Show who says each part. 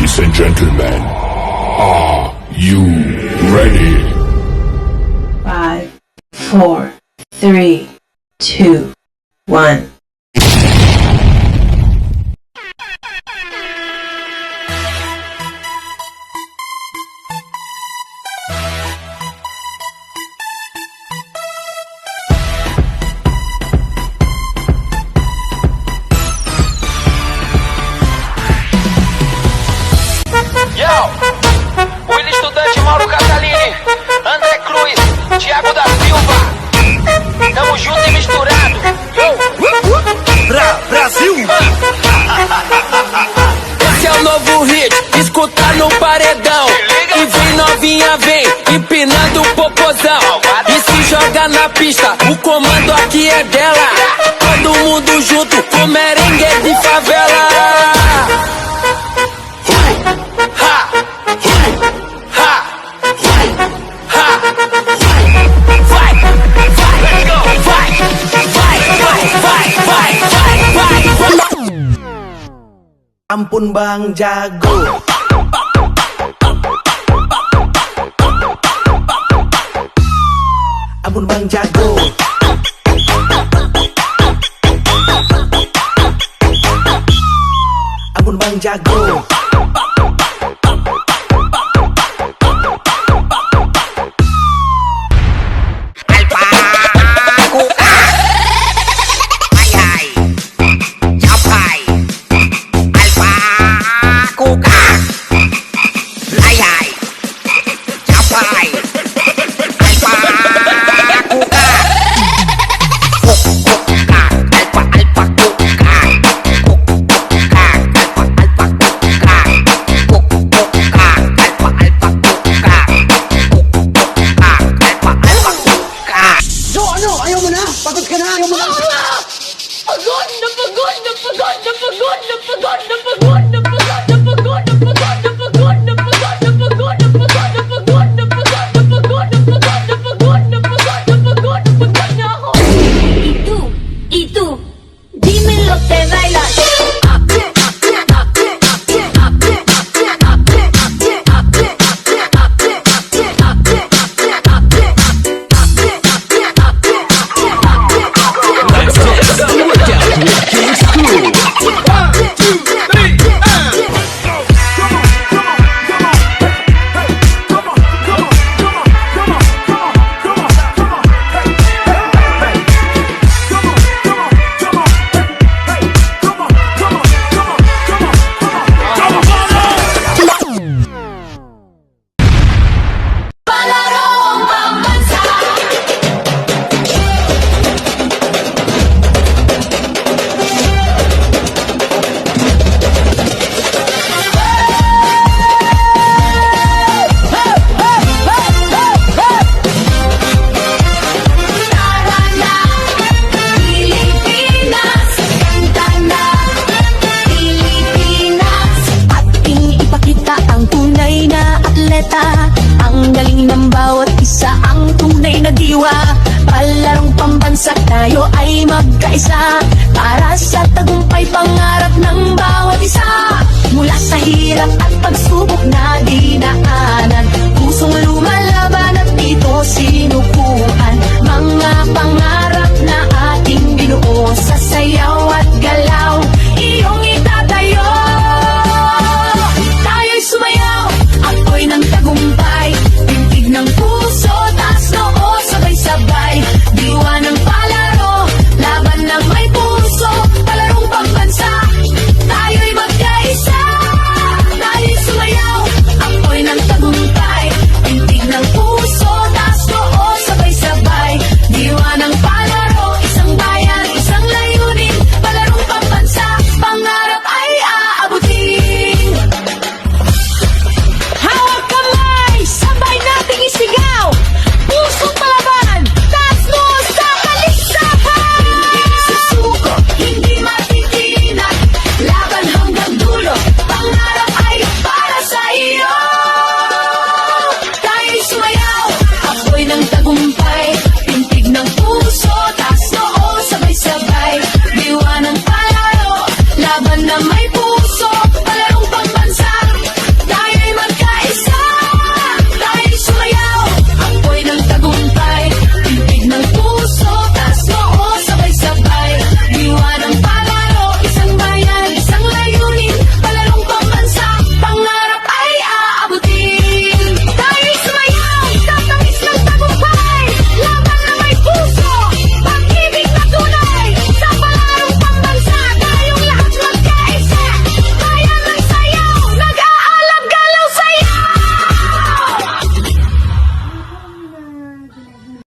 Speaker 1: Ladies and gentlemen, are you ready?
Speaker 2: 5, 4, 3, 2, 1.
Speaker 3: Willi Estudante, Mauro Catalini, André Cruz, Thiago da Silva. Tamo junto e misturado.
Speaker 4: Brasil!
Speaker 3: Esse é o novo hit, escuta no paredão. E vem novinha, vem, empinando o popozão. E se joga na pista, o comando aqui é dela. Todo mundo junto, com merengue de favela.
Speaker 4: Ampun Bang Jago. Ampun Bang Jago. Ampun Bang Jago.
Speaker 5: Ang galing ng bawat isa, ang tunay na diwa. Palarong pambansa, tayo ay magkaisa. Para sa tagumpay, pangarap ng bawat isa. Mula sa hirap at pagsubok na dinaan.